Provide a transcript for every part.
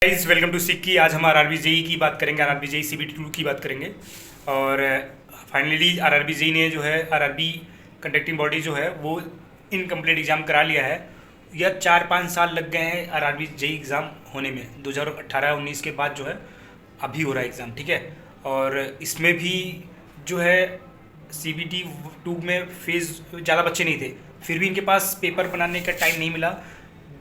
Guys welcome to सिक्की। आज हम RRB JE की बात करेंगे, आरआरबी जेई सीबीटी 2 की बात करेंगे। और फाइनली आरआरबी जेई ने जो है आरआरबी कंडक्टिंग बॉडी जो है वो इनकम्प्लीट एग्ज़ाम करा लिया है। यह 4-5 साल लग गए हैं आरआरबी जेई एग्ज़ाम होने में। 2018-19 के बाद जो है अभी हो रहा है एग्ज़ाम, ठीक है। और इसमें भी जो है सीबीटी 2 में फेज़ ज़्यादा बच्चे नहीं थे, फिर भी इनके पास पेपर बनाने का टाइम नहीं मिला।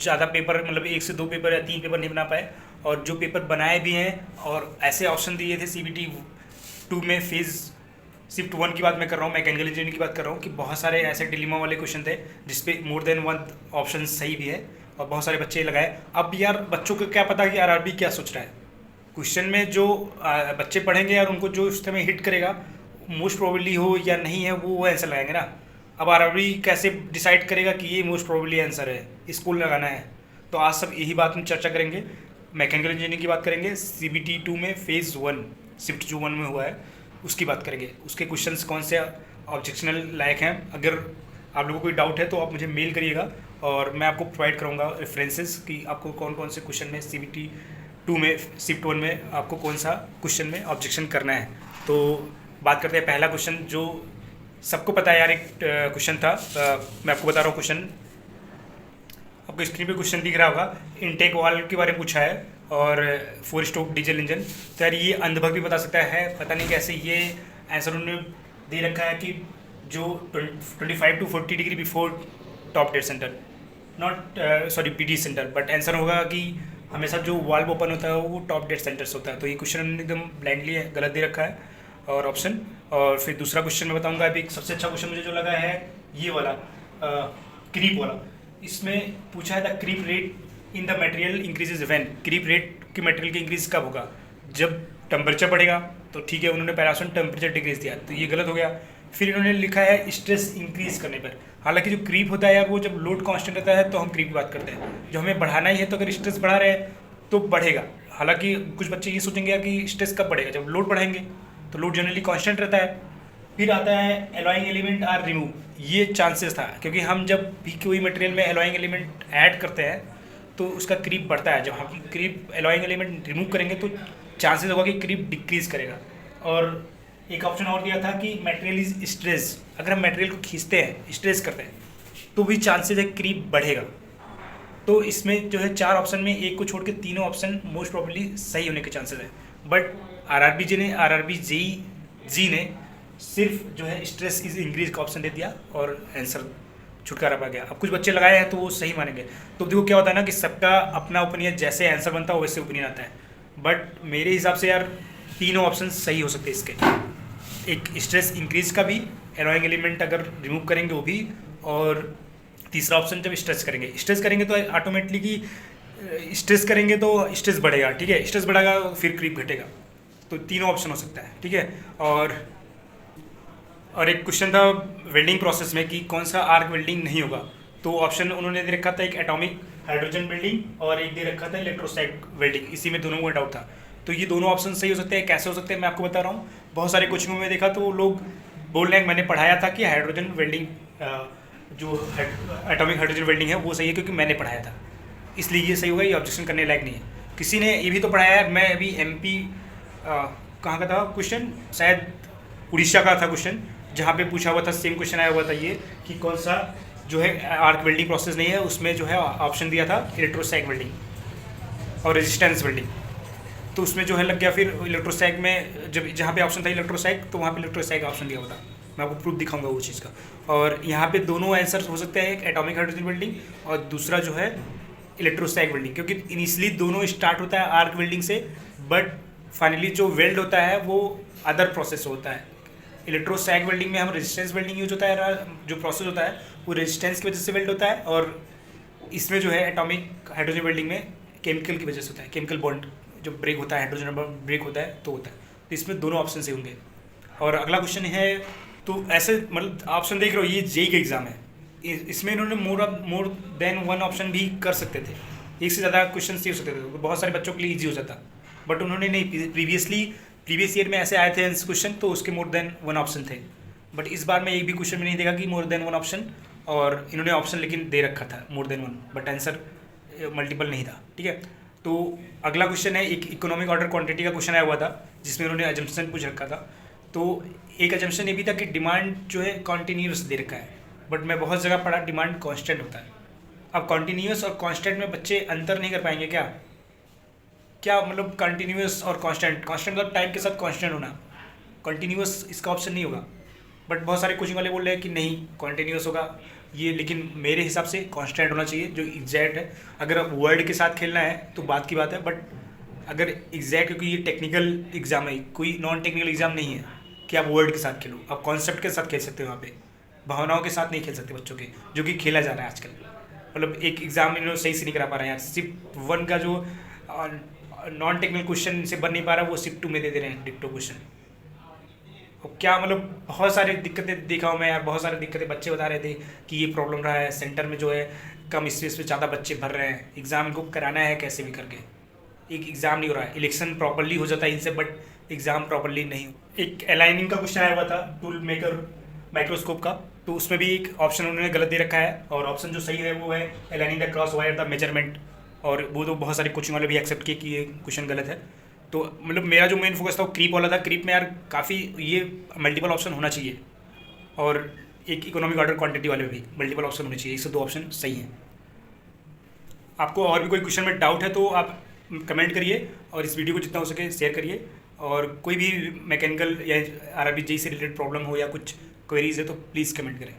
ज़्यादा पेपर मतलब 1 से 2 पेपर या 3 पेपर नहीं बना पाए। और जो पेपर बनाए भी हैं और ऐसे ऑप्शन दिए थे सीबीटी 2 में फेज़ शिफ्ट 1 की बात मैं कर रहा हूँ, मैकेनिकल इंजीनियरिंग की बात कर रहा हूँ कि बहुत सारे ऐसे डिलीमा वाले क्वेश्चन थे जिसपे मोर देन वन ऑप्शन सही भी है और बहुत सारे बच्चे लगाए। अब यार बच्चों को क्या पता कि आरआरबी क्या सोच रहा है। क्वेश्चन में जो बच्चे पढ़ेंगे यार उनको जो उस समय हिट करेगा मोस्ट प्रोबेबली हो या नहीं है वो आंसर लगाएंगे ना। अब आरआरबी कैसे डिसाइड करेगा कि ये मोस्ट प्रोबेबली आंसर है, स्कूल लगाना है। तो आज सब यही बात में चर्चा करेंगे। मैकेनिकल इंजीनियरिंग की बात करेंगे, सीबीटी 2 में फेज़ 1 शिफ्ट जो 1 में हुआ है उसकी बात करेंगे। उसके क्वेश्चंस कौन से ऑब्जेक्शनल लायक हैं। अगर आप लोगों को कोई डाउट है तो आप मुझे मेल करिएगा और मैं आपको प्रोवाइड करूँगा रेफरेंसेस कि आपको कौन कौन से क्वेश्चन में सीबीटी 2 में शिफ्ट 1 में आपको कौन सा क्वेश्चन में ऑब्जेक्शन करना है। तो बात करते हैं पहला क्वेश्चन जो सबको पता है यार। एक क्वेश्चन था, मैं आपको बता रहा हूँ क्वेश्चन। आपको स्क्रीन पे क्वेश्चन दिख रहा होगा। इनटेक वाल्व के बारे में पूछा है और 4 स्ट्रोक डीजल इंजन। तो यार ये अंधभक्त भी बता सकता है, पता नहीं कैसे। ये आंसर उन्होंने दे रखा है कि जो 25 to 40 degree before top dead centre, not sorry PT centre, but answer होगा कि हमेशा जो वाल्व ओपन होता है वो टॉप डेड सेंटर से होता है। तो ये क्वेश्चन उन्होंने एकदम ब्लाइंडली गलत दे रखा है और ऑप्शन। और फिर दूसरा क्वेश्चन मैं बताऊंगा। अभी सबसे अच्छा क्वेश्चन मुझे जो लगा है ये वाला क्रीप वाला। इसमें पूछा है the creep rate in the material increases when. Creep rate की मटेरियल की इंक्रीज कब होगा? जब टेम्परेचर बढ़ेगा। तो ठीक है, उन्होंने पहला ऑप्शन टेम्परेचर डिक्रीज दिया तो ये गलत हो गया। फिर इन्होंने लिखा है स्ट्रेस इंक्रीज करने पर। हालांकि जो क्रीप होता है यार वो जब लोड कांस्टेंट रहता है तो हम क्रीप की बात करते हैं। जो हमें बढ़ाना ही है तो अगर स्ट्रेस बढ़ा रहे हैं तो बढ़ेगा। हालांकि कुछ बच्चे ये सोचेंगे कि स्ट्रेस कब बढ़ेगा, जब लोड बढ़ाएंगे। तो लोड जनरली कांस्टेंट रहता है। फिर आता है एलॉइंग एलिमेंट आर रिमूव। ये चांसेस था क्योंकि हम जब भी कोई मटेरियल में एलॉइंग एलिमेंट ऐड करते हैं तो उसका क्रीप बढ़ता है। जब हम क्रीप एलॉइंग एलिमेंट रिमूव करेंगे तो चांसेस होगा कि क्रीप डिक्रीज करेगा। और एक ऑप्शन और दिया था कि मटेरियल इज स्ट्रेस। अगर हम मटेरियल को खींचते हैं, स्ट्रेस करते हैं, तो भी चांसेस है क्रीप बढ़ेगा। तो इसमें जो है 4 ऑप्शन में एक को छोड़ के तीनों ऑप्शन मोस्ट प्रोबेबली सही होने के चांसेस है। बट आरआरबी जी ने सिर्फ जो है स्ट्रेस इज इंक्रीज का ऑप्शन दे दिया और आंसर छुटकारा पा गया। अब कुछ बच्चे लगाए हैं तो वो सही मानेंगे। तो देखो क्या होता है ना कि सबका अपना ओपिनियन, जैसे आंसर बनता है वैसे ओपिनियन आता है। बट मेरे हिसाब से यार तीनों ऑप्शन सही हो सकते हैं इसके। एक स्ट्रेस इंक्रीज का भी, एलॉइंग एलिमेंट अगर रिमूव करेंगे वो भी, और तीसरा ऑप्शन जब स्ट्रेस करेंगे तो ऑटोमेटिकली कि स्ट्रेस करेंगे तो स्ट्रेस बढ़ेगा, ठीक है। स्ट्रेस बढ़ेगा फिर क्रीप घटेगा। तो तीनों ऑप्शन हो सकता है, ठीक है। और एक क्वेश्चन था वेल्डिंग प्रोसेस में कि कौन सा आर्क वेल्डिंग नहीं होगा। तो ऑप्शन उन्होंने दे रखा था एक एटॉमिक हाइड्रोजन वेल्डिंग और एक दे रखा था इलेक्ट्रोस्टैटिक वेल्डिंग। इसी में दोनों को डाउट था। तो ये दोनों ऑप्शन सही हो सकते हैं। कैसे हो सकते हैं मैं आपको बता रहा हूँ। बहुत सारे कोचिंगों में देखा तो लोग बोल रहे हैं मैंने पढ़ाया था कि हाइड्रोजन वेल्डिंग जो एटॉमिक हाइड्रोजन वेल्डिंग है वो सही है क्योंकि मैंने पढ़ाया था, इसलिए ये सही होगा। ये ऑब्जेक्शन करने लायक नहीं है। किसी ने ये भी तो पढ़ाया है। मैं अभी MP कहाँ का था क्वेश्चन, शायद उड़ीसा का था क्वेश्चन, जहाँ पे पूछा हुआ था, सेम क्वेश्चन आया हुआ था ये कि कौन सा जो है आर्क वेल्डिंग प्रोसेस नहीं है। उसमें जो है ऑप्शन दिया था इलेक्ट्रोस्टैटिक वेल्डिंग और रेजिस्टेंस वेल्डिंग। तो उसमें जो है लग गया। फिर इलेक्ट्रोस्टैटिक में जब जहाँ पे ऑप्शन था इलेक्ट्रोस्टैटिक तो वहाँ पे इलेक्ट्रोस्टैटिक ऑप्शन दिया हुआ था। मैं आपको प्रूफ दिखाऊंगा वो चीज़ का। और यहाँ पे दोनों आंसर हो सकते हैं, एक एटॉमिक हाइड्रोजन वेल्डिंग और दूसरा जो है इलेक्ट्रोस्टैटिक वेल्डिंग। क्योंकि इनिशियली दोनों स्टार्ट होता है आर्क वेल्डिंग से, बट फाइनली जो वेल्ड होता है वो अदर प्रोसेस होता है। इलेक्ट्रोस्टैटिक वेल्डिंग में हम रेजिस्टेंस वेल्डिंग यूज होता है। जो प्रोसेस होता है वो रेजिस्टेंस की वजह से वेल्ड होता है। और इसमें जो है एटॉमिक हाइड्रोजन वेल्डिंग में केमिकल की वजह से होता है। केमिकल बॉन्ड जो ब्रेक होता है, हाइड्रोजन ब्रेक होता है तो होता है। तो इसमें दोनों ऑप्शन से होंगे। और अगला क्वेश्चन है, तो ऐसे मतलब ऑप्शन देख रहे हो ये जेई का एग्जाम है, इसमें इन्होंने मोर देन वन ऑप्शन भी कर सकते थे। एक से ज़्यादा क्वेश्चन ही हो सकते थे तो बहुत सारे बच्चों के लिए ईजी हो जाता। बट उन्होंने नहीं, प्रीवियस ईयर में ऐसे आए थे क्वेश्चन तो उसके मोर देन वन ऑप्शन थे। बट इस बार में एक भी क्वेश्चन में नहीं देखा कि मोर देन वन ऑप्शन, और इन्होंने ऑप्शन लेकिन दे रखा था more than one, but answer multiple नहीं था, ठीक है। तो अगला क्वेश्चन है, एक इकोनॉमिक ऑर्डर क्वांटिटी का क्वेश्चन आया हुआ था जिसमें उन्होंने अजम्पशन पूछ रखा था। तो एक अजम्पशन ये भी था कि डिमांड जो है कॉन्टीन्यूस दे रखा है, बट मैं बहुत जगह पढ़ा डिमांड कांस्टेंट होता है। अब कॉन्टीन्यूस और कांस्टेंट में बच्चे अंतर नहीं कर पाएंगे क्या? क्या मतलब कंटिन्यूस और कांस्टेंट, कांस्टेंट मतलब टाइम के साथ कांस्टेंट होना, कंटिन्यूस इसका ऑप्शन नहीं होगा। बट बहुत सारे कोचिंग वाले बोल रहे हैं कि नहीं कंटिन्यूस होगा ये, लेकिन मेरे हिसाब से कांस्टेंट होना चाहिए जो एग्जैक्ट है। अगर अब वर्ड के साथ खेलना है तो बात की बात है, बट अगर एग्जैक्ट, क्योंकि ये टेक्निकल एग्जाम है, कोई नॉन टेक्निकल एग्जाम नहीं है कि आप वर्ड के साथ खेलो। आप कॉन्सेप्ट के साथ खेल सकते हो, वहाँ पे भावनाओं के साथ नहीं खेल सकते बच्चों के, जो कि खेला जा रहा है आजकल। मतलब एक एग्जाम इन्होंने सही से नहीं करा पा रहे हैं यार। सिर्फ वन का जो नॉन टेक्निकल क्वेश्चन से बन नहीं पा रहा, वो शिफ्ट 2 में दे दे रहे हैं डिक्टो क्वेश्चन। और क्या मतलब बहुत सारी दिक्कतें देखा हूँ मैं यार, बहुत सारी दिक्कतें बच्चे बता रहे थे कि ये प्रॉब्लम रहा है, सेंटर में जो है कम स्पेस पे ज़्यादा बच्चे भर रहे हैं, एग्ज़ाम इनको कराना है कैसे भी करके, एक एग्ज़ाम नहीं हो रहा है। इलेक्शन प्रॉपरली हो जाता है इनसे, बट एग्ज़ाम प्रॉपरली नहीं। एक अलाइनिंग का क्वेश्चन आया हुआ था टूल मेकर माइक्रोस्कोप का, तो उसमें भी एक ऑप्शन उन्होंने गलत दे रखा है, और ऑप्शन जो सही है वो है aligning the cross wire the measurement, और वो तो बहुत सारे कोचिंग वाले भी एक्सेप्ट किए कि ये क्वेश्चन गलत है। तो मतलब मेरा जो मेन फोकस था वो क्रीप वाला था। क्रीप में यार काफ़ी ये मल्टीपल ऑप्शन होना चाहिए, और एक इकोनॉमिक ऑर्डर क्वांटिटी वाले में भी मल्टीपल ऑप्शन होने चाहिए, इससे 2 ऑप्शन सही हैं। आपको और भी कोई क्वेश्चन में डाउट है तो आप कमेंट करिए, और इस वीडियो को जितना हो सके शेयर करिए। और कोई भी मैकेनिकल या आरआरबी जेईई से रिलेटेड प्रॉब्लम हो या कुछ क्वेरीज है तो प्लीज़ कमेंट करें।